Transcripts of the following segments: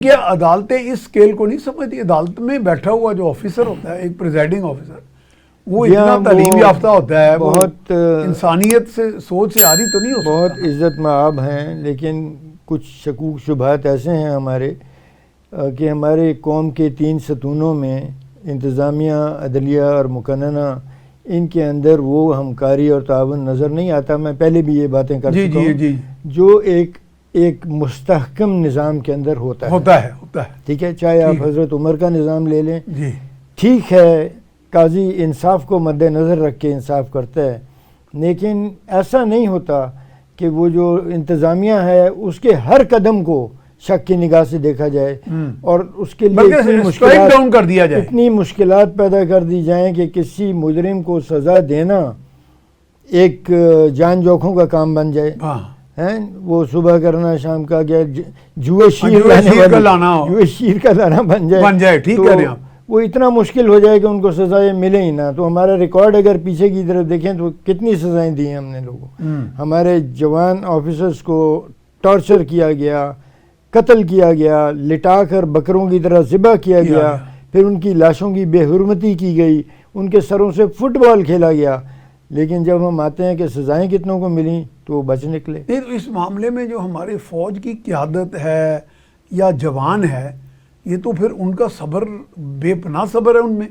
کیا عدالتیں اس اسکیل کو نہیں سمجھتی؟ عدالت میں بیٹھا ہوا جو آفیسر ہوتا ہے، ایک پریزائڈنگ آفیسر، وہ اتنا تعلیم یافتہ ہوتا ہے، بہت انسانیت سے سوچ سے عاری تو نہیں ہو سکتا، بہت عزت مآب ہیں، لیکن کچھ شکوک شبہات ایسے ہیں ہمارے کہ ہمارے قوم کے 3 ستونوں میں انتظامیہ، عدلیہ اور مقننہ، ان کے اندر وہ ہمکاری اور تعاون نظر نہیں آتا۔ میں پہلے بھی یہ باتیں کر چکا ہوں، جو ایک مستحکم نظام کے اندر ہوتا ہے ٹھیک ہے، چاہے آپ حضرت عمر کا نظام لے لیں، ٹھیک ہے قاضی انصاف کو مد نظر رکھ کے انصاف کرتا ہے، لیکن ایسا نہیں ہوتا کہ وہ جو انتظامیہ ہے اس کے ہر قدم کو شک کی نگاہ سے دیکھا جائے اور اس کے لیے اتنی مشکلات پیدا کر دی جائیں کہ کسی مجرم کو سزا دینا ایک جان جوکھوں کا کام بن جائے۔ وہ صبح کرنا، شام کا گیا، جوئے شیر کا لانا بن جائے، ٹھیک کہہ رہے ہیں آپ۔ وہ اتنا مشکل ہو جائے کہ ان کو سزائیں ملیں ہی نہ۔ تو ہمارا ریکارڈ اگر پیچھے کی طرف دیکھیں تو کتنی سزائیں دی ہیں ہم نے لوگوں، ہمارے جوان آفیسرز کو ٹارچر کیا گیا، قتل کیا گیا، لٹا کر بکروں کی طرح ذبح کیا گیا، پھر ان کی لاشوں کی بے حرمتی کی گئی، ان کے سروں سے فٹ بال کھیلا گیا، لیکن جب ہم آتے ہیں کہ سزائیں کتنوں کو ملیں تو وہ بچ نکلے۔ نہیں، تو اس معاملے میں جو ہمارے فوج کی قیادت ہے یا جوان ہے، یہ تو پھر ان کا صبر، بے پناہ صبر ہے ان میں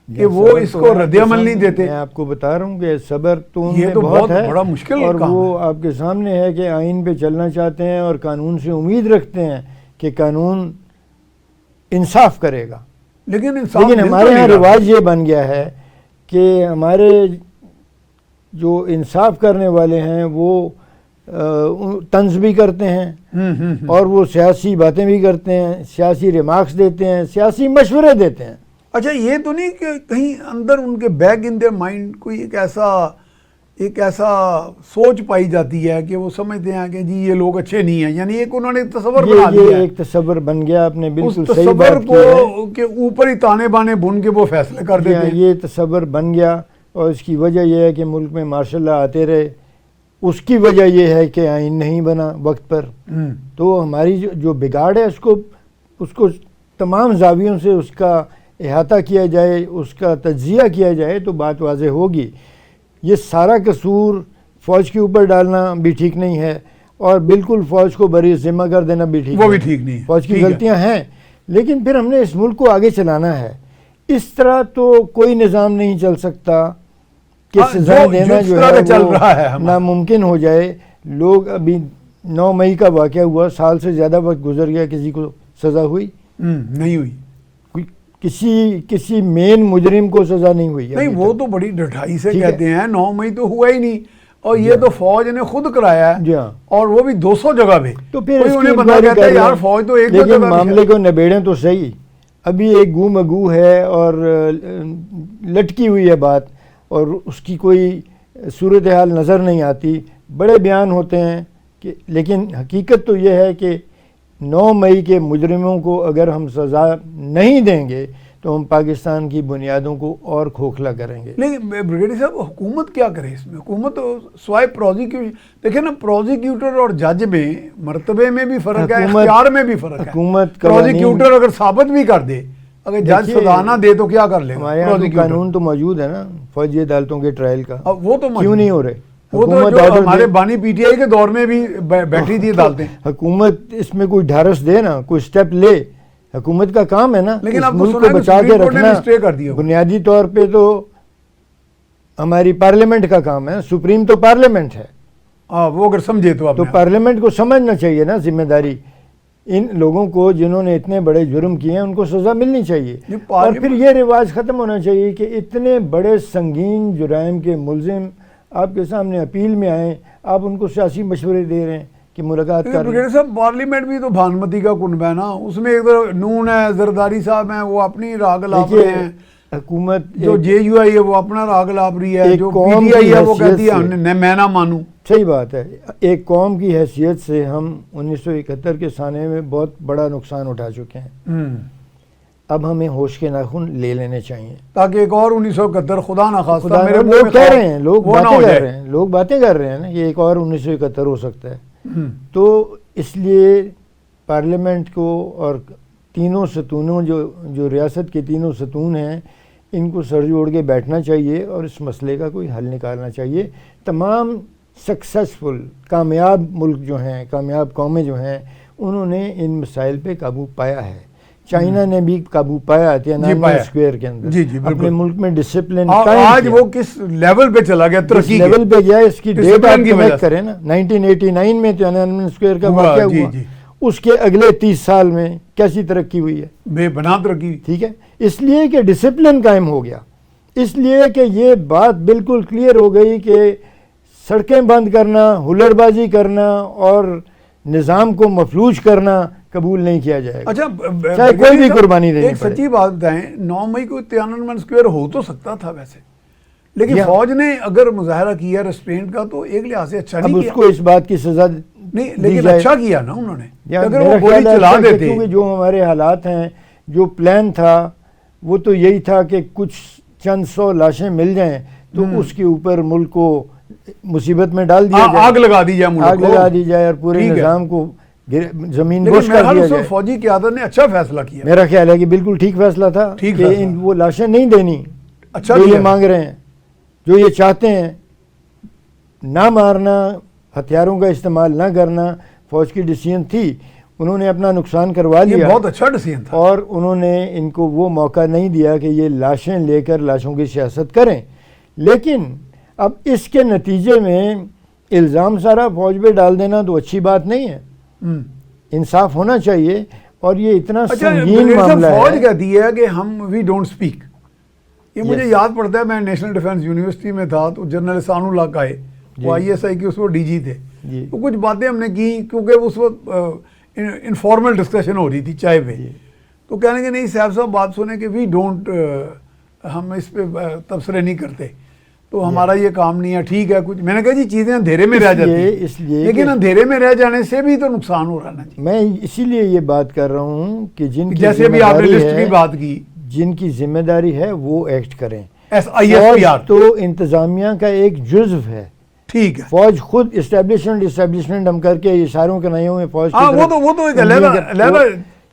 کہ وہ اس کو رد عمل نہیں دیتے۔ میں آپ کو بتا رہا ہوں کہ صبر تو ان میں بہت ہے، بڑا مشکل اور وہ آپ کے سامنے ہے کہ آئین پہ چلنا چاہتے ہیں اور قانون سے امید رکھتے ہیں کہ قانون انصاف کرے گا، لیکن ہمارے یہاں رواج یہ بن گیا ہے کہ ہمارے جو انصاف کرنے والے ہیں وہ طنز بھی کرتے ہیں اور وہ سیاسی باتیں بھی کرتے ہیں، سیاسی ریمارکس دیتے ہیں، سیاسی مشورے دیتے ہیں۔ اچھا، یہ تو نہیں کہ کہیں اندر ان کے بیک ان دیئر مائنڈ کوئی ایک ایسا سوچ پائی جاتی ہے کہ وہ سمجھتے ہیں کہ جی یہ لوگ اچھے نہیں ہیں، یعنی ایک انہوں نے تصور بنا لیا ہے، یہ ایک تصور بن گیا، آپ نے بالکل صحیح بات کی ہے، اس تصور کو کہ اوپر ہی تانے بانے بن کے وہ فیصلے کر دیتے ہیں۔ یہ تصور بن گیا اور اس کی وجہ یہ ہے کہ ملک میں مارشل لا آتے رہے، اس کی وجہ یہ ہے کہ آئین نہیں بنا وقت پر۔ تو ہماری جو بگاڑ ہے اس کو تمام زاویوں سے اس کا احاطہ کیا جائے، اس کا تجزیہ کیا جائے تو بات واضح ہوگی۔ یہ سارا قصور فوج کے اوپر ڈالنا بھی ٹھیک نہیں ہے اور بالکل فوج کو بری ذمہ کر دینا بھی ٹھیک نہیں ہے۔ فوج کی غلطیاں ہیں، لیکن پھر ہم نے اس ملک کو آگے چلانا ہے۔ اس طرح تو کوئی نظام نہیں چل سکتا کہ سزا دینا جو ہے وہ ناممکن ہو جائے۔ لوگ ابھی 9 مئی کا واقعہ ہوا، سال سے زیادہ وقت گزر گیا، کسی کو سزا ہوئی؟ نہیں ہوئی۔ کسی مین مجرم کو سزا نہیں ہوئی۔ نہیں، وہ تو بڑی ڈٹائی سے کہتے ہیں 9 مئی تو ہوا ہی نہیں، اور یہ تو فوج نے خود کرایا ہے، اور وہ بھی 200 جگہ پہ۔ تو پھر انہیں پتا کہتا ہے یار فوج تو ایک جگہ، لیکن معاملے کو نبیڑیں تو صحیح۔ ابھی ایک گو مگو ہے اور لٹکی ہوئی ہے بات، اور اس کی کوئی صورتحال نظر نہیں آتی، بڑے بیان ہوتے ہیں کہ، لیکن حقیقت تو یہ ہے کہ 9 مئی کے مجرموں کو اگر ہم سزا نہیں دیں گے تو ہم پاکستان کی بنیادوں کو اور کھوکھلا کریں گے۔ لیکن بریگیڈیئر صاحب، حکومت کیا کرے اس میں؟ حکومت سوائے پروزیکیوشن، دیکھیں نا، پروزیکیوٹر اور جج میں مرتبے میں بھی فرق ہے، اختیار میں بھی فرق ہے۔ حکومت پروزیکیوٹر اگر ثابت بھی کر دے، اگر جج سزا نہ دے تو کیا کر لے گا؟ ہمارے یہاں قانون تو موجود ہے نا فوجی عدالتوں کے ٹرائل کا، وہ تو کیوں نہیں ہو رہے؟ وہ تو ہمارے بانی پی ٹی آئی کے دور میں بھی بیٹھی تھی عدالتیں۔ حکومت اس میں کوئی ڈھارس دے نا، کوئی سٹیپ لے، حکومت کا کام ہے نا لیکن اس ملک کو بچا کے رکھنا۔ بنیادی طور پہ تو ہماری پارلیمنٹ کا کام ہے، سپریم تو پارلیمنٹ ہے، وہ اگر سمجھے تو پارلیمنٹ کو سمجھنا چاہیے نا ذمہ داری۔ ان لوگوں کو جنہوں نے اتنے بڑے جرم کیے ہیں ان کو سزا ملنی چاہیے، اور پھر یہ رواج ختم ہونا چاہیے کہ اتنے بڑے سنگین جرائم کے ملزم آپ کے سامنے اپیل میں آئیں، آپ ان کو سیاسی مشورے دے رہے ہیں کہ ملاقات کر رہے ہیں۔ صاحب، پارلیمنٹ بھی تو بھانمتی کا کنبہ ہے نا، اس میں ایک نون ہے، زرداری صاحب ہیں، وہ اپنی راگ لاپ رہے ہیں، حکومت جو جے یو آئی ہے وہ اپنا راگ لاپ رہی ہے، جو پی ٹی آئی ہے وہ کہتی ہے میں نہ مانوں۔ صحیح بات ہے، ایک قوم کی حیثیت سے ہم 1971 کے سانے میں بہت بڑا نقصان اٹھا چکے ہیں، اب ہمیں ہوش کے ناخن لے لینے چاہیے تاکہ ایک اور 1971 خدا نہ خواستہ لوگ کہہ رہے ہیں، لوگ باتیں کر رہے ہیں نا، یہ ایک اور 1971 ہو سکتا ہے۔ تو اس لیے پارلیمنٹ کو اور تینوں ستونوں جو ریاست کے تینوں ستون ہیں ان کو سر جوڑ کے بیٹھنا چاہیے اور اس مسئلے کا کوئی حل نکالنا چاہیے. تمام سکسیسفل کامیاب ملک جو ہیں، کامیاب قومیں جو ہیں، انہوں نے ان مسائل پہ قابو پایا ہے. چائنا نے بھی قابو پایا تیانانمن اسکوائر کے اندر. اپنے ملک میں ڈسپلن آج وہ کس لیول پہ چلا گیا، ترقی لیول پہ گیا. اس کی ڈیٹ آپ کنیکٹ کریں نا، 1989 میں تیانانمن اسکوائر کا واقعہ ہوا. اس کے اگلے 30 سال میں کیسی ترقی ہوئی ہے، بے پناہ ترقی. ٹھیک ہے، اس لیے کہ ڈسپلن قائم ہو گیا، اس لیے کہ یہ بات بالکل کلیئر ہو گئی کہ سڑکیں بند کرنا، ہلڑ بازی کرنا اور نظام کو مفلوج کرنا قبول نہیں کیا جائے گا. اچھا، چاہے کوئی بھی قربانی دینی ایک سچی بات بتائیں، 9 مئی کو تیانانمن اسکوائر ہو تو سکتا تھا ویسے، لیکن فوج نے اگر مظاہرہ کیا ریسٹرینٹ کا تو ایک لحاظ سے اچھا نہیں کیا. اب اس کو اس بات کی سزا نہیں، لیکن اچھا کیا نا انہوں نے. اگر وہ میرا گولی خیال ہے چلا کہ دیتے، کیونکہ جو ہمارے حالات ہیں، جو پلان تھا وہ تو یہی تھا کہ کچھ چند 100 لاشیں مل جائیں تو اس کے اوپر ملک کو مصیبت میں ڈال دیا جائے، آگ لگا دی جائے، آگ لگا دی جائے اور پورے نظام کو زمین بوش کر دیا جائے. فوجی قیادت نے اچھا فیصلہ کیا. میرا خیال ہے کہ بالکل ٹھیک فیصلہ تھا کہ وہ لاشیں نہیں دینی جو یہ مانگ رہے ہیں، جو یہ چاہتے ہیں. نہ مارنا، ہتھیاروں کا استعمال نہ کرنا فوج کی ڈیسیژن تھی. انہوں نے اپنا نقصان کروا لیا، بہت اچھا ڈیسیژن تھا، اور انہوں نے ان کو وہ موقع نہیں دیا کہ یہ لاشیں لے کر لاشوں کی سیاست کریں. لیکن اب اس کے نتیجے میں الزام سارا فوج پہ ڈال دینا تو اچھی بات نہیں ہے. انصاف ہونا چاہیے. اور یہ اتنا سنگین معاملہ ہے. فوج کہتی ہے کہ ہم وی ڈونٹ اسپیک. یہ مجھے یاد پڑتا ہے، میں نیشنل ڈیفنس یونیورسٹی میں تھا تو جنرل احسان اللہ کائے، وہ ISI کے اس وقت DG تھے. تو کچھ باتیں ہم نے کی کیونکہ اس وقت انفارمل ڈسکشن ہو رہی تھی چائے پہ. تو کہنے کہ نہیں صاحب بات سنیں کہ وی ڈونٹ، ہم اس پہ تبصرے نہیں کرتے، تو ہمارا یہ کام نہیں ہے. ٹھیک ہے کچھ، میں نے کہا جی چیزیں اندھیرے میں رہ جاتی ہیں، لیکن اندھیرے میں رہ جانے سے بھی تو نقصان ہو رہا نا جی. میں اسی لیے یہ بات کر رہا ہوں کہ جن کی جیسے بھی آپ نے لسٹ کی بات کی، جن کی ذمہ داری ہے وہ ایکٹ کریں. فوج تو انتظامیہ کا ایک جزو ہے. ٹھیک ہے، فوج خود اسٹیبلشمنٹ ہم کر کے اشاروں کے نئیوں میں فوج وہ تو ایک علیحدہ،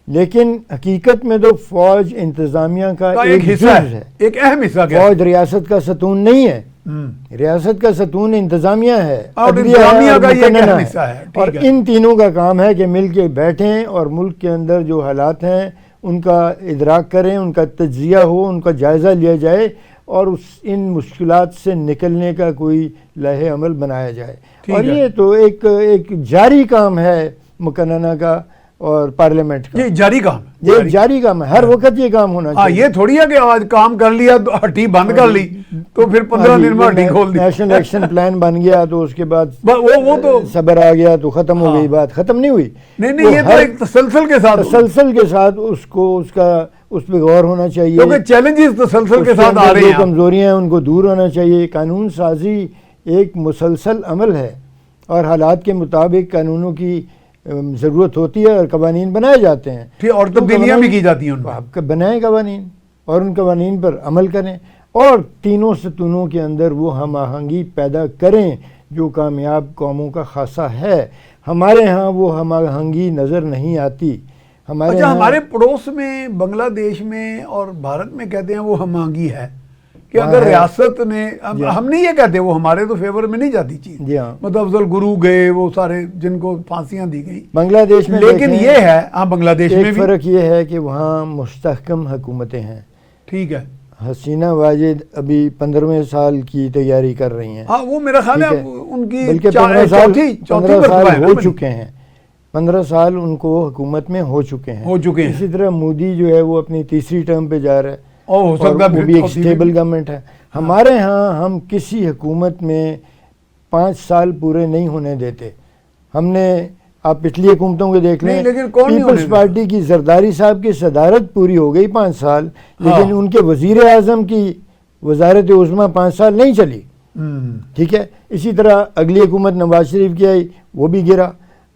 لیکن حقیقت میں تو فوج انتظامیہ کا ایک حصہ ہے، ایک اہم حصہ. فوج ریاست کا ستون نہیں ہے، ریاست کا ستون انتظامیہ ہے، انتظامیہ کا یہ اہم حصہ ہے. اور ان تینوں کا کام ہے کہ مل کے بیٹھیں اور ملک کے اندر جو حالات ہیں ان کا ادراک کریں، ان کا تجزیہ ہو، ان کا جائزہ لیا جائے اور ان مشکلات سے نکلنے کا کوئی لائحہ عمل بنایا جائے. اور یہ تو ایک جاری کام ہے مقننہ کا اور پارلیمنٹ کا. یہ جاری کام، یہ جاری کام ہے، ہر وقت یہ کام ہونا چاہیے. یہ تھوڑی ہے کہ آج کام کر لیا تو ہٹی بند کر لی تو پھر 15 دن میں ہٹی کھول دی. نیشنل ایکشن پلان بن گیا تو اس کے بعد وہ تو صبر آ گیا تو ختم ہو گئی بات. ختم نہیں ہوئی. نہیں، یہ تو ایک تسلسل کے ساتھ اس پہ غور ہونا چاہیے، کیونکہ چیلنجز تسلسل کے ساتھ آ رہے ہیں. جو کمزوریاں ہیں ان کو دور ہونا چاہیے. قانون سازی ایک مسلسل عمل ہے اور حالات کے مطابق قانونوں کی ضرورت ہوتی ہے اور قوانین بنائے جاتے ہیں، اور تبدیلیاں بھی کی جاتی ہیں. آپ بنائیں قوانین اور ان قوانین پر عمل کریں اور تینوں ستونوں کے اندر وہ ہم آہنگی پیدا کریں جو کامیاب قوموں کا خاصہ ہے. ہمارے ہاں وہ ہم آہنگی نظر نہیں آتی. ہمارے پڑوس میں بنگلہ دیش میں اور بھارت میں کہتے ہیں وہ ہم آہنگی ہے کہ اگر ریاست نے، ہم نہیں یہ کہتے، وہ ہمارے تو فیور میں نہیں جاتی چیز. مطلب افضل گرو گئے، وہ سارے جن کو پھانسیاں دی گئی بنگلہ دیش میں، لیکن یہ ہے بنگلہ دیش میں بھی فرق یہ ہے کہ وہاں مستحکم حکومتیں ہیں. ٹھیک ہے، حسینہ واجد ابھی 15ویں سال کی تیاری کر رہی ہیں. وہ میرا خیال ہے ان کی بلکہ 15 سال ہو چکے ہیں. 15 سال ان کو حکومت میں ہو چکے ہیں. اسی طرح مودی جو ہے وہ اپنی تیسری ٹرم پہ جا رہا ہے اور وہ بھی ایک سٹیبل گورنمنٹ ہے. ہمارے ہاں ہم کسی حکومت میں 5 سال پورے نہیں ہونے دیتے. ہم نے، آپ پچھلی حکومتوں کو دیکھ لیں، پیپلز پارٹی کی زرداری صاحب کی صدارت پوری ہو گئی 5 سال، لیکن ان کے وزیر اعظم کی وزارت عظمیٰ 5 سال نہیں چلی. ٹھیک ہے، اسی طرح اگلی حکومت نواز شریف کی آئی، وہ بھی گرا.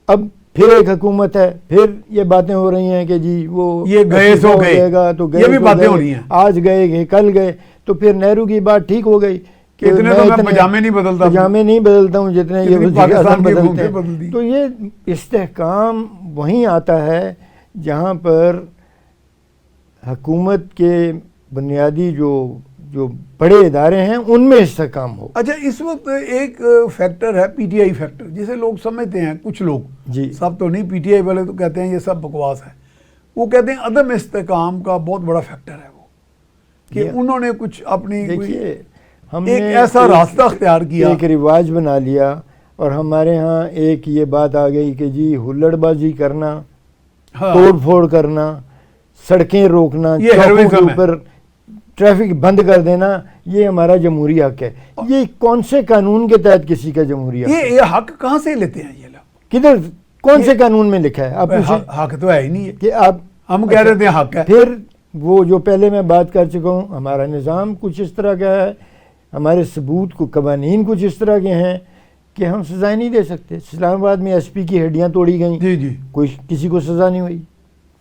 اب پھر ایک حکومت ہے، پھر یہ باتیں ہو رہی ہیں کہ جی وہ یہ گئے سو گئے گا تو یہ بھی باتیں ہو رہی ہیں. آج گئے کل گئے، تو پھر نہرو کی بات ٹھیک ہو گئی کہ اتنے تو میں پجامے نہیں بدلتا، پجامے نہیں بدلتا ہوں جتنے یہ وزیر پاکستان اعظم کی بدلتے حکومتیں بدل ہیں. دی. تو یہ استحکام وہیں آتا ہے جہاں پر حکومت کے بنیادی جو بڑے ادارے ہیں ان میں استحکام ہو. اچھا اس وقت ایک فیکٹر ہے پی ٹی آئی فیکٹر، جسے لوگ سمجھتے ہیں، کچھ لوگ، جی سب تو نہیں، پی ٹی آئی والے تو کہتے ہیں یہ سب بکواس ہے، وہ کہتے ہیں عدم استحکام کا بہت بڑا فیکٹر ہے وہ، کہ انہوں نے کچھ اپنی دیکھیے ہم ایک نے ایسا راستہ اختیار کیا، ایک رواج بنا لیا، اور ہمارے ہاں ایک یہ بات آ گئی کہ جی ہلڑ بازی کرنا، ہاں، توڑ پھوڑ کرنا، سڑکیں روکنا، یہ چوکوں کے ہیروئزم ہے. اوپر ٹریفک بند کر دینا، یہ ہمارا جمہوری حق ہے. یہ کون سے قانون کے تحت کسی کا جمہوری حق ہے؟ یہ حق کہاں سے لیتے ہیں یہ لوگ؟ کدھر کون سے قانون میں لکھا ہے؟ آپ پوچھیں حق تو ہے ہی نہیں ہے، کہ آپ ہم کہہ رہے تھے حق ہے. پھر وہ جو پہلے میں بات کر چکا ہوں، ہمارا نظام کچھ اس طرح کا ہے، ہمارے ثبوت کو قوانین کچھ اس طرح کے ہیں کہ ہم سزائیں نہیں دے سکتے. اسلام آباد میں ایس پی کی ہڈیاں توڑی گئیں، جی جی، کوئی کسی کو سزا نہیں ہوئی.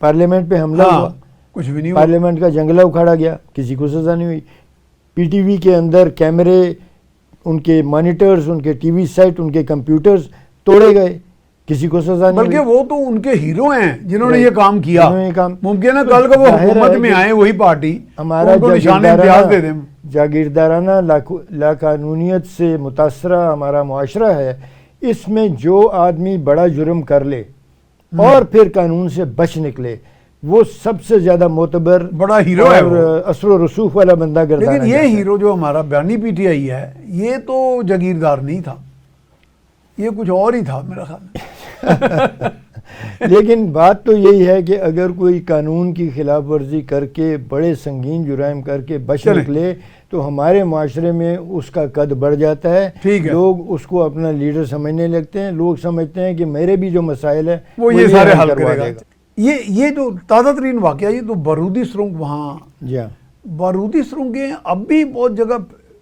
پارلیمنٹ پہ حملہ ہاں، ہوا، کچھ بھی نہیں ہوا. پارلیمنٹ کا جنگلہ اکھاڑا گیا، کسی کو سزا نہیں ہوئی. پی ٹی وی کے اندر کیمرے، ان کے مانیٹرز، ان کے ٹی وی سیٹ، ان کے کمپیوٹرز توڑے گئے، کسی کو سزا نہیں بلکہ ہوئی. وہ تو ان کے ہیرو ہیں جنہوں نے یہ کام کیا. جنہوں نے یہ کام، ممکن ہے کل کو وہ ظاہر حکومت ہے میں کہ آئے وہی پارٹی، ہمارا ان کو نشان امتیاز دے دیں. جاگیردارانہ لاقانونیت سے متاثرہ ہمارا معاشرہ ہے. اس میں جو آدمی بڑا جرم کر لے اور پھر قانون سے بچ نکلے، وہ سب سے زیادہ معتبر بڑا ہیرو ہے وہ. اور اثر و رسوخ والا بندہ گردانا لیکن یہ جاتا ہے. ہیرو جو ہمارا بیانی پی ٹی آئی ہے، یہ تو جاگیردار نہیں تھا، یہ کچھ اور ہی تھا میرا خیال میں. لیکن بات تو یہی ہے کہ اگر کوئی قانون کی خلاف ورزی کر کے بڑے سنگین جرائم کر کے بچ نکلے تو ہمارے معاشرے میں اس کا قد بڑھ جاتا ہے. ٹھیک ہے، لوگ اس کو اپنا لیڈر سمجھنے لگتے ہیں. لوگ سمجھتے ہیں کہ میرے بھی جو مسائل ہیں وہ یہ سارے حل کروا کرے دے گا. یہ جو تازہ ترین واقعہ، یہ تو بارودی سرنگ، وہاں جی ہاں، بارودی سرنگیں اب بھی بہت جگہ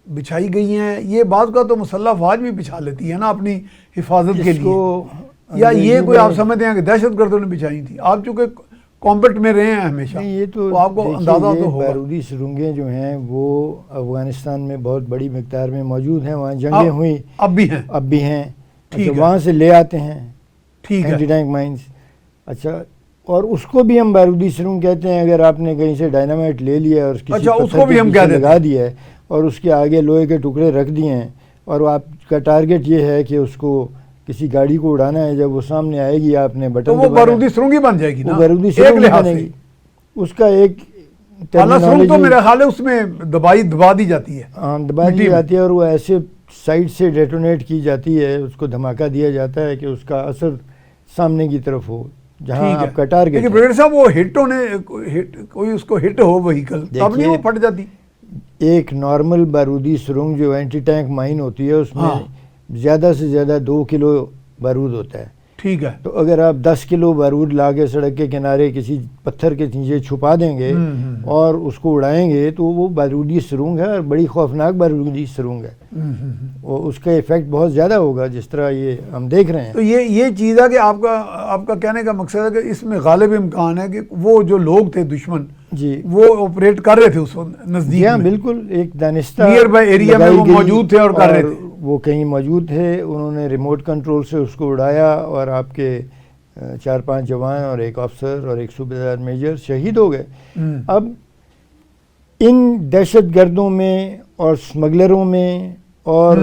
بچھائی گئی ہیں. یہ بعض کا تو مسلح افواج بھی بچھا لیتی ہے نا اپنی حفاظت کے اس لیے، کو یا یہ کوئی آپ میں- سمجھتے ہیں کہ دہشت گردوں نے بچھائی تھی؟ آپ چونکہ کمبٹ میں رہے ہیں ہمیشہ، نہیں، یہ تو آپ کو دیکھیے، اندازہ یہ تو ہوگا. بارودی سرنگیں جو ہیں وہ افغانستان میں بہت بڑی مقدار میں موجود ہیں. وہاں جنگیں ہوئیں، اب بھی ہیں. اب بھی ہیں. ٹھیک اچھا، ہے. وہاں سے لے آتے ہیں ٹھیک اینٹی ہے. Tank mines. اچھا، اور اس کو بھی ہم بارودی سرنگ کہتے ہیں. اگر آپ نے کہیں سے ڈائنامائٹ لے لیا اور کسی اچھا، اس پتھر کو بھی کے ہم پیچھے کہہ دیتے لگا ہیں. دیا ہے اور اس کے آگے لوہے کے ٹکڑے رکھ دیے ہیں، اور آپ کا ٹارگٹ یہ ہے کہ اس کو کسی گاڑی کو اڑانا ہے، جب وہ سامنے آئے گی آپ نے بٹن تو وہ دبانا ہے، بارودی سرنگ ہی بن جائے گی نا، وہ بارودی ایک سرنگ لحاظ بنے سے. گی. اس کا ایک اعلیٰ سرنگ تو terminology- میرا خیال ہے اس میں دبا دی جاتی ہے، ہاں، دبا دی مٹی میں. جاتی ہے، اور وہ ایسے سائڈ سے ڈیٹونیٹ کی جاتی ہے، اس کو دھماکہ دیا جاتا ہے کہ اس کا اثر سامنے کی طرف ہو جہاں ٹھیک ہے. آپ کا ٹارگٹ لیکن ہے. بریگیڈیئر صاحب وہ ہٹ ہونے، کوئی اس کو ہٹ ہو وہیکل، تب نہیں وہ پھٹ جاتی؟ ایک نارمل بارودی سرنگ جو اینٹی ٹینک مائن ہوتی ہے اس میں ہاں. زیادہ سے زیادہ 2 کلو بارود ہوتا ہے. ٹھیک ہے. تو اگر آپ 10 کلو بارود لا کے سڑک کے کنارے کسی پتھر کے نیچے چھپا دیں گے اور اس کو اڑائیں گے تو وہ بارودی سرنگ ہے، اور بڑی خوفناک بارودی سرنگ ہے. وہ اس کا ایفیکٹ بہت زیادہ ہوگا، جس طرح یہ ہم دیکھ رہے ہیں. تو یہ چیز ہے کہ آپ کا کہنے کا مقصد ہے کہ اس میں غالب امکان ہے کہ وہ جو لوگ تھے دشمن، جی وہ آپریٹ کر رہے تھے اس وقت نزدیک جی ہاں، میں، بالکل ایک دانستہ نیئر بائی ایریا میں لگائی وہ گئی، موجود تھے اور کر رہے تھے. وہ کہیں موجود تھے، انہوں نے ریموٹ کنٹرول سے اس کو اڑایا، اور آپ کے 4-5 جوان اور ایک افسر اور ایک صوبیدار میجر شہید ہو گئے. اب ان دہشت گردوں میں اور سمگلروں میں اور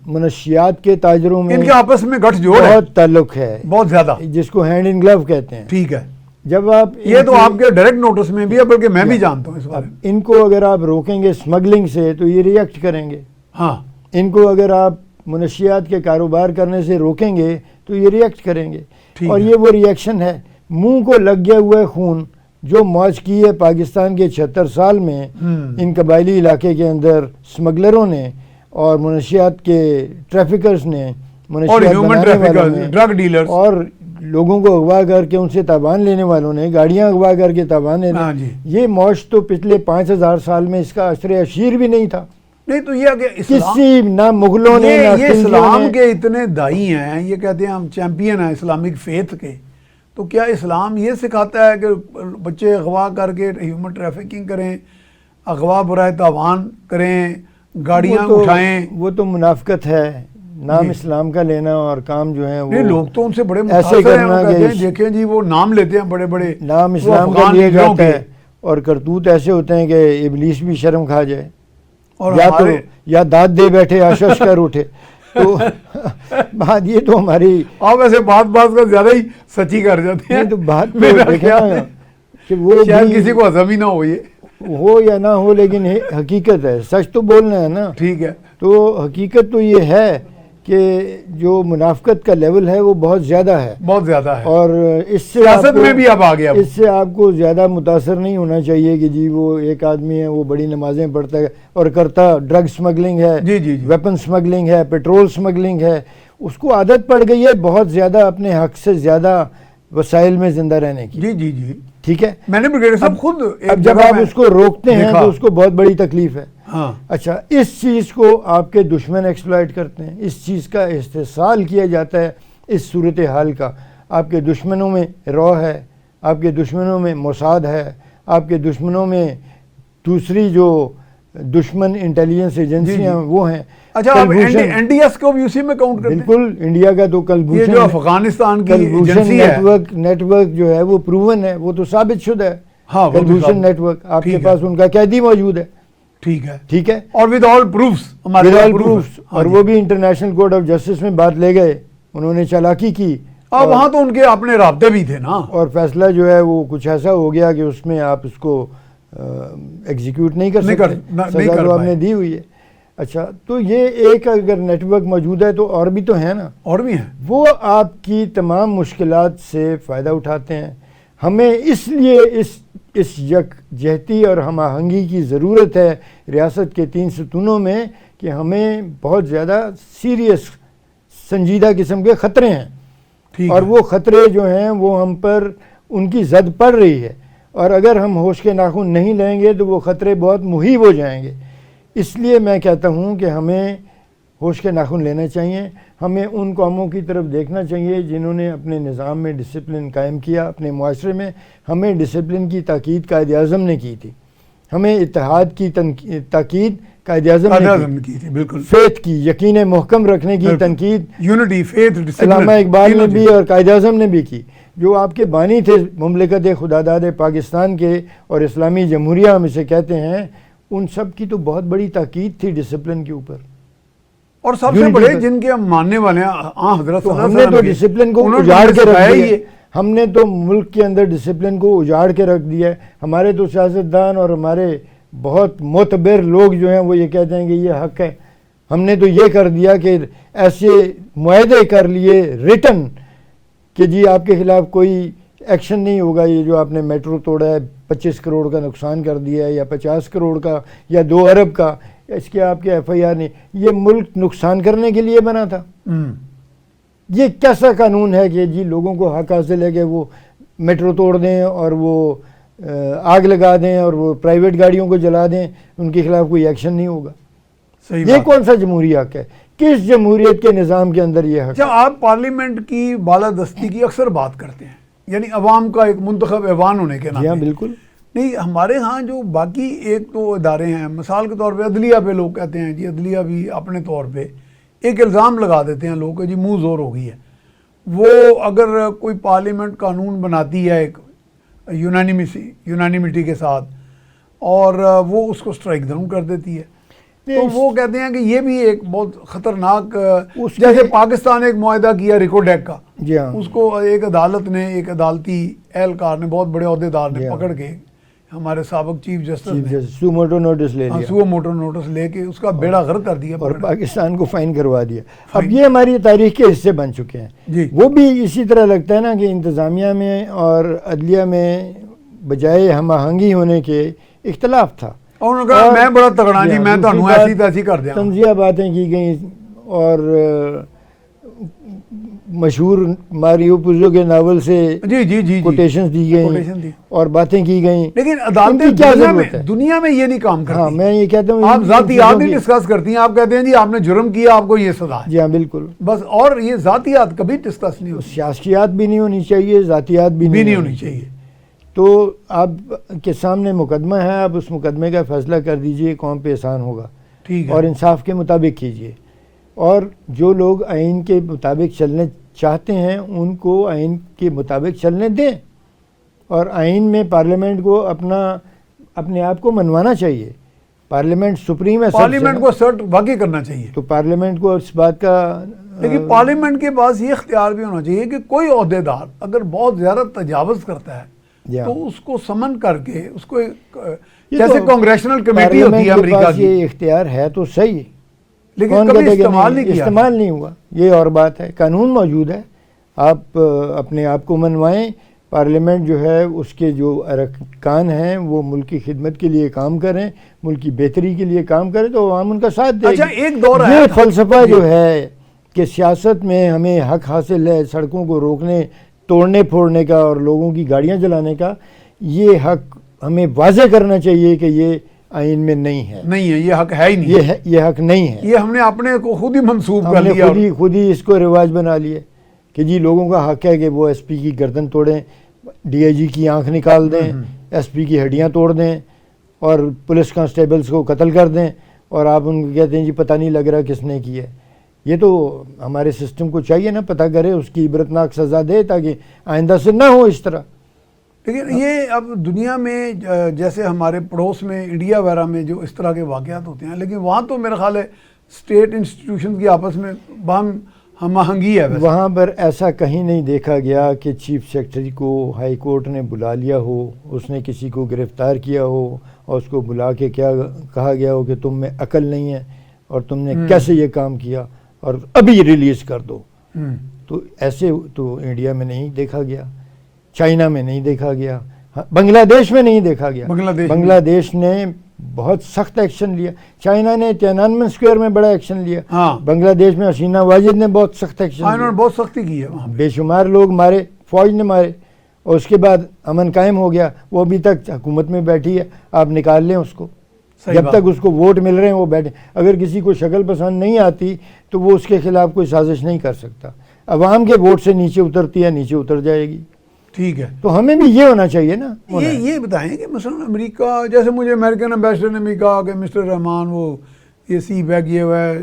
منشیات کے تاجروں میں ان کے آپس میں گٹھ جوڑ ہے بہت تعلق ہے، بہت زیادہ. جس کو ہینڈ ان گلو کہتے ہیں. ٹھیک ہے. جب آپ یہ تو آپ کے ڈائریکٹ نوٹس میں بھی ہے، بلکہ میں بھی جانتا ہوں اس بارے میں. ان کو اگر آپ روکیں گے سمگلنگ سے تو یہ ریئیکٹ کریں گے. ہاں، ان کو اگر آپ منشیات کے کاروبار کرنے سے روکیں گے تو یہ ریئیکٹ کریں گے. اور یہ وہ ریئیکشن ہے، منہ کو لگ گیا ہوا ہے خون جو موج کی ہے پاکستان کے 76 سال میں ان قبائلی علاقے کے اندر سمگلروں نے اور منشیات کے ٹریفکرز نے، اور منشیات ہیومن بنانے والوں ٹریفکرز، نے، ڈرگ ڈیلرز، اور لوگوں کو اغوا کر کے ان سے تاوان لینے والوں نے، گاڑیاں اغوا کر کے تاوان لینے. ہاں جی. یہ موج تو پچھلے 5000 سال میں اس کا اثر اشیر بھی نہیں تھا. نہیں تو یہ کہ اسلام، کسی نہ مغلوں نے نہ یہ خلجیوں اسلام نے. کے اتنے دائی ہیں، یہ کہتے ہیں ہم چیمپئن ہیں اسلامک فیتھ کے، تو کیا اسلام یہ سکھاتا ہے کہ بچے اغوا کر کے ہیومن ٹریفکنگ کریں، اغوا برائے تاوان کریں، گاڑیاں اٹھائیں. وہ تو منافقت ہے، نام اسلام کا لینا اور کام جو ہے وہ لوگ تو ان سے بڑے ایسے متاثر ہیں. کرنا وہ کہتے ہیں کہ دیکھیں جی وہ نام لیتے ہیں بڑے بڑے، نام وہ اسلام کا افغان لیا لیڈروں جاتا کے. ہے اور کرتوت ایسے ہوتے ہیں کہ ابلیس بھی شرم کھا جائے، اور یا تو ہمارے یا داد دے بیٹھے آشش کر اٹھے. تو بات یہ تو ہماری آپ ایسے بات کا زیادہ ہی سچی کر جاتے ہیں. نہیں تو بات تو میرا دیکھیں خیال نا ہے کہ وہ شاید بھی کسی کو ہضم ہی نہ ہو یہ. ہو یا نہ ہو لیکن حقیقت ہے، سچ تو بولنا ہے نا. ٹھیک ہے. تو حقیقت تو یہ ہے کہ جو منافقت کا لیول ہے وہ بہت زیادہ ہے، بہت زیادہ ہے. اور اس سے سیاست میں بھی اب آ گیا وہ. اس سے آپ کو زیادہ متاثر نہیں ہونا چاہیے کہ جی وہ ایک آدمی ہے وہ بڑی نمازیں پڑھتا ہے اور کرتا ڈرگ سمگلنگ ہے، جی جی جی. ویپن سمگلنگ ہے، پیٹرول سمگلنگ ہے. اس کو عادت پڑ گئی ہے بہت زیادہ اپنے حق سے زیادہ وسائل میں زندہ رہنے کی. جی جی جی. ٹھیک ہے. میں نے بریگیڈر صاحب خود اب جب آپ اس کو روکتے ہیں تو اس کو بہت بڑی تکلیف ہے. ہاں. اچھا، اس چیز کو آپ کے دشمن ایکسپلائٹ کرتے ہیں، اس چیز کا استحصال کیا جاتا ہے اس صورتحال کا. آپ کے دشمنوں میں رو ہے، آپ کے دشمنوں میں موساد ہے، آپ کے دشمنوں میں دوسری جو دشمن انٹیلیجنس ایجنسیاں وہ ہیں. اچھا، آپ این ڈی ایس کو بھی اسی میں کاؤنٹ کرتے ہیں؟ بالکل. انڈیا کا تو یہ جو افغانستان کی ایجنسی ہے، نیٹ ورک جو ہے وہ پروون ہے، وہ تو ثابت شدہ ہے. ہاں، کلبھوشن نیٹ ورک آپ کے پاس ان کا قیدی موجود ہے. ٹھیک ہے. ٹھیک ہے. اور with all proofs. With all proofs. اور وہ بھی انٹرنیشنل کورٹ آف جسٹس میں بات لے گئے، انہوں نے چالاکی کی. اور وہاں تو ان کے اپنے رابطے بھی تھے نا. اور فیصلہ جو ہے وہ کچھ ایسا ہو گیا کہ اس میں آپ اس کو ایگزیکیوٹ نہیں کر سکتے، سزا تو آپ نے دی ہوئی ہے. اچھا، تو یہ ایک اگر نیٹ ورک موجود ہے تو اور بھی تو ہیں نا. اور بھی ہیں. وہ آپ کی تمام مشکلات سے فائدہ اٹھاتے ہیں. ہمیں اس لیے اس یکجہتی اور ہم آہنگی کی ضرورت ہے ریاست کے 3 ستونوں میں کہ ہمیں بہت زیادہ سیریس سنجیدہ قسم کے خطرے ہیں، اور وہ خطرے جو ہیں وہ ہم پر ان کی زد پڑ رہی ہے. اور اگر ہم ہوش کے ناخن نہیں لیں گے تو وہ خطرے بہت محیب ہو جائیں گے. اس لیے میں کہتا ہوں کہ ہمیں ہوش کے ناخن لینا چاہیے. ہمیں ان قوموں کی طرف دیکھنا چاہیے جنہوں نے اپنے نظام میں ڈسپلن قائم کیا. اپنے معاشرے میں ہمیں ڈسپلن کی تاکید قائد اعظم نے کی تھی، ہمیں اتحاد کی تاکید قائد اعظم نے کی تھی. بالکل. فیتھ کی، یقین محکم رکھنے کی تنقید یونٹی، فیتھ، ڈسپلن، علامہ اقبال نے بھی اور قائد اعظم نے بھی کی. جو آپ کے بانی تھے مملکت خداداد پاکستان کے اور اسلامی جمہوریہ ہم اسے کہتے ہیں، ان سب کی تو بہت بڑی تاکید تھی ڈسپلن کے اوپر. اور سب سے بڑے جن کے ہم ماننے والے ہیں حضرت تو ہم نے تو ڈسپلن کو اجاڑ کے رکھ دیا. ہم نے تو ملک کے اندر ڈسپلن کو اجاڑ کے رکھ دیا ہے. ہمارے تو سیاستدان اور ہمارے بہت معتبر لوگ جو ہیں وہ یہ کہتے ہیں کہ یہ حق ہے. ہم نے تو یہ کر دیا کہ ایسے معاہدے کر لیے ریٹن کہ جی آپ کے خلاف کوئی ایکشن نہیں ہوگا. یہ جو آپ نے میٹرو توڑا ہے، 25 کروڑ کا نقصان کر دیا ہے یا 50 کروڑ کا یا 2 ارب کا، اس کے آپ کے ایف آئی آر نہیں. یہ ملک نقصان کرنے کے لیے بنا تھا. یہ کیسا قانون ہے کہ جی لوگوں کو حق حاصل ہے کہ وہ میٹرو توڑ دیں اور وہ آگ لگا دیں اور وہ پرائیویٹ گاڑیوں کو جلا دیں، ان کے خلاف کوئی ایکشن نہیں ہوگا. یہ کون سا جمہوری حق ہے؟ کس جمہوریت کے نظام کے اندر یہ حق ہے؟ جب آپ پارلیمنٹ کی بالادستی کی اکثر بات کرتے ہیں، یعنی عوام کا ایک منتخب ایوان ہونے کے ناطے. جی ہاں، بالکل. نہیں، ہمارے ہاں جو باقی ایک تو ادارے ہیں، مثال کے طور پہ عدلیہ پہ لوگ کہتے ہیں جی عدلیہ بھی اپنے طور پہ ایک الزام لگا دیتے ہیں لوگ کہ جی منہ زور ہو گئی ہے. وہ اگر کوئی پارلیمنٹ قانون بناتی ہے ایک یونانیمٹی کے ساتھ اور وہ اس کو سٹرائک ڈاؤن کر دیتی ہے، تو وہ کہتے ہیں کہ یہ بھی ایک بہت خطرناک، جیسے پاکستان ایک معاہدہ کیا ریکوڈیک کا. جی ہاں. اس کو ایک عدالت نے، ایک عدالتی اہلکار نے، بہت بڑے عہدیدار نے پکڑ کے، ہمارے سابق چیف جسٹس نے سو موٹو نوٹس لے لیا، سو موٹو نوٹس لے کے اس کا بیڑا غرق کر دیا اور پاکستان کو فائن کروا دیا. اب یہ ہماری تاریخ کے حصے بن چکے ہیں. جی. وہ بھی اسی طرح لگتا ہے نا کہ انتظامیہ میں اور عدلیہ میں بجائے ہم آہنگی ہونے کے اختلاف تھا. اور انہوں نے کہا میں بڑا تگڑا جی، میں تانوں ایسی تیسی کر دیا. تنزیہ باتیں کی گئیں اور مشہور ماریو پوزو کے ناول سے کوٹیشنز دی گئیں اور باتیں کی گئیں. لیکن عدالتیں کیا ضرورت ہے؟ دنیا میں یہ نہیں کام کرتی. ہاں، میں یہ کہتا ہوں آپ ذاتیات نہیں ڈسکس کرتی ہیں. آپ کہتے ہیں جی آپ نے جرم کیا، آپ کو یہ سزا ہے. جی ہاں، بالکل. بس. اور یہ ذاتیات کبھی ڈسکس نہیں ہوتی. سیاسیات بھی نہیں ہونی چاہیے، ذاتیات بھی نہیں ہونی چاہیے. تو آپ کے سامنے مقدمہ ہے، آپ اس مقدمے کا فیصلہ کر دیجئے، قوم پہ احسان ہوگا. ٹھیک ہے، اور انصاف کے مطابق کیجیے، اور جو لوگ آئین کے مطابق چلنے چاہتے ہیں ان کو آئین کے مطابق چلنے دیں، اور آئین میں پارلیمنٹ کو اپنے آپ کو منوانا چاہیے. پارلیمنٹ سپریم ہے، پارلیمنٹ کو اسرٹ واقعی کرنا چاہیے. تو پارلیمنٹ کو اس بات کا لیکن پارلیمنٹ کے پاس یہ اختیار بھی ہونا چاہیے کہ کوئی عہدیدار اگر بہت زیادہ تجاوز کرتا ہے تو اس کو سمن کر کے اس کو جیسے کانگریشنل کمیٹی ہوتی ہے امریکہ کی، یہ اختیار ہے تو صحیح، لیکن کبھی استعمال نہیں کیا، استعمال نہیں ہوا. یہ اور بات ہے. قانون موجود ہے، آپ اپنے آپ کو منوائیں. پارلیمنٹ جو ہے اس کے جو ارکان ہیں وہ ملک کی خدمت کے لیے کام کریں، ملک کی بہتری کے لیے کام کریں تو عوام ان کا ساتھ دے گی. اچھا ایک دور ہے یہ فلسفہ جو ہے کہ سیاست میں ہمیں حق حاصل ہے سڑکوں کو روکنے، توڑنے پھوڑنے کا اور لوگوں کی گاڑیاں جلانے کا، یہ حق ہمیں واضح کرنا چاہیے کہ یہ آئین میں نہیں ہے. نہیں ہے، یہ حق ہے ہی نہیں، یہ حق نہیں ہے. یہ ہم نے اپنے کو خود ہی منسوخ کر ہم نے لیا، خود ہی اس کو رواج بنا لیے کہ جی لوگوں کا حق ہے کہ وہ ایس پی کی گردن توڑیں، ڈی آئی جی کی آنکھ نکال دیں، ایس پی کی ہڈیاں توڑ دیں اور پولیس کانسٹیبلز کو قتل کر دیں، اور آپ ان کو کہتے ہیں جی پتہ نہیں لگ رہا کس نے کی ہے. یہ تو ہمارے سسٹم کو چاہیے نا پتہ کرے، اس کی عبرتناک سزا دے تاکہ آئندہ سے نہ ہو اس طرح. لیکن یہ اب دنیا میں جیسے ہمارے پڑوس میں انڈیا وغیرہ میں جو اس طرح کے واقعات ہوتے ہیں، لیکن وہاں تو میرا خیال ہے اسٹیٹ انسٹیٹیوشن کی آپس میں باہم ہم آہنگی ہے. وہاں پر ایسا کہیں نہیں دیکھا گیا کہ چیف سیکرٹری کو ہائی کورٹ نے بلا لیا ہو، اس نے کسی کو گرفتار کیا ہو اور اس کو بلا کے کیا کہا گیا ہو کہ تم میں عقل نہیں ہے اور تم نے کیسے یہ کام کیا اور ابھی ریلیز کر دو. تو ایسے تو انڈیا میں نہیں دیکھا گیا، چائنا میں نہیں دیکھا گیا، بنگلہ دیش میں نہیں دیکھا گیا. بنگلہ دیش نے بہت سخت ایکشن لیا. چائنا نے تیانانمن اسکوائر میں بڑا ایکشن لیا. بنگلہ دیش میں حسینہ واجد نے بہت سخت ایکشن لیا. انہوں نے بہت سختی کی ہے. بے شمار لوگ مارے، فوج نے مارے، اور اس کے بعد امن قائم ہو گیا. وہ ابھی تک حکومت میں بیٹھی ہے، آپ نکال لیں اس کو. جب تک اس کو ووٹ مل رہے ہیں وہ بیٹھے. اگر کسی کو شکل پسند نہیں آتی تو وہ اس کے خلاف کوئی سازش نہیں کر سکتا. عوام کے ووٹ سے نیچے اترتی ہے، نیچے اتر جائے گی. ٹھیک ہے، تو ہمیں بھی یہ ہونا چاہیے نا. یہ بتائیں کہ مثلا امریکہ، جیسے مجھے امریکن امبیسڈر نے بھی کہا کہ مسٹر رحمان وہ یہ سی پیک یہ ہوا ہے،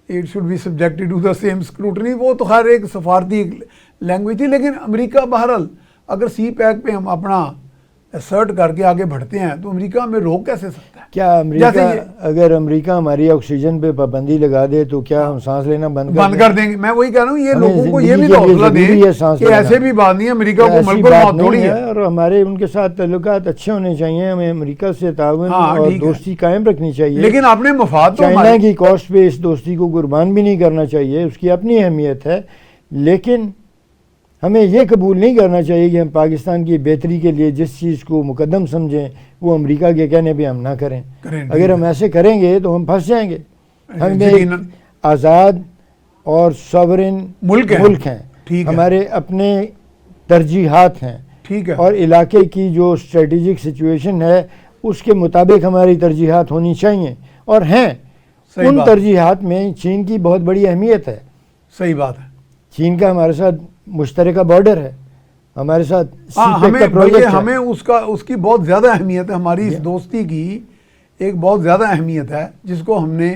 it should be subjected to the same scrutiny. وہ تو خیر ایک سفارتی لینگویج تھی، لیکن امریکہ بہرحال اگر سی پیک پہ ہم اپنا اسرٹ کر کے آگے بڑھتے ہیں تو امریکہ ہمیں روک کیسے سکتا ہے؟ کیا امریکہ اگر امریکہ ہماری آکسیجن پہ پابندی لگا دے تو کیا ہم سانس لینا بند کر دیں گے؟ میں وہی کہہ رہا ہوں، یہ لوگوں کو یہ بھی حوصلہ دیں کہ ایسے بھی بات نہیں ہے، امریکہ کو ملک الموت تھوڑی ہے. اور ہمارے ان کے ساتھ تعلقات اچھے ہونے چاہیے. ہمیں امریکہ سے تعاون اور دوستی قائم رکھنی چاہیے، لیکن اپنے مفاد چائنا کی کاسٹ پہ اس دوستی کو قربان بھی نہیں کرنا چاہیے. اس کی اپنی اہمیت ہے، لیکن ہمیں یہ قبول نہیں کرنا چاہیے کہ ہم پاکستان کی بہتری کے لیے جس چیز کو مقدم سمجھیں وہ امریکہ کے کہنے پہ ہم نہ کریں. اگر ہم ایسے کریں گے تو ہم پھنس جائیں گے. ہم ایک آزاد اور سوورن ملک ہیں، ہمارے اپنے ترجیحات ہیں، اور علاقے کی جو اسٹریٹجک سچویشن ہے اس کے مطابق ہماری ترجیحات ہونی چاہیے اور ہیں. ان ترجیحات میں چین کی بہت بڑی اہمیت ہے. صحیح بات ہے. چین کا ہمارے ساتھ مشترکہ بارڈر ہے، ہمارے ساتھ ہمیں اس کی بہت زیادہ اہمیت ہے. ہماری اس دوستی کی ایک بہت زیادہ اہمیت ہے جس کو ہم نے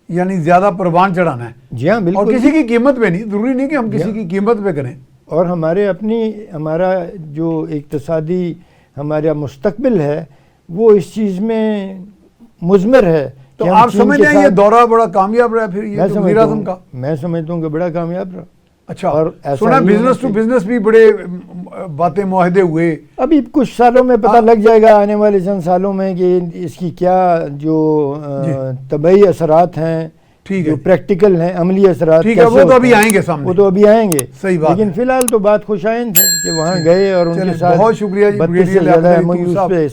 یعنی زیادہ پروان چڑھانا ہے. جی ہاں بالکل. اور کسی کی قیمت پہ نہیں، ضروری نہیں کہ ہم کسی کی قیمت پہ کریں. اور ہمارا جو اقتصادی ہمارا مستقبل ہے وہ اس چیز میں مضمر ہے. تو آپ سمجھتے ہیں یہ دورہ بڑا کامیاب رہا پھر یہ وزیر اعظم کا؟ میں سمجھتا ہوں کہ بڑا کامیاب رہا. اچھا، اور سنا بزنس ٹو بزنس بھی بڑے باتیں معاہدے ہوئے. ابھی کچھ سالوں میں پتہ لگ جائے گا، آنے والے چند سالوں میں، کہ اس کی کیا جو طبعی اثرات ہیں، جو پریکٹیکل ہیں، عملی اثرات. ٹھیک ہے، وہ تو ابھی آئیں گے سامنے، وہ تو ابھی آئیں گے. صحیح بات. لیکن فی الحال تو بات خوش آئند ہے کہ وہاں گئے اور ان کے ساتھ بہت شکریہ 32 سے زیادہ MOUs پہ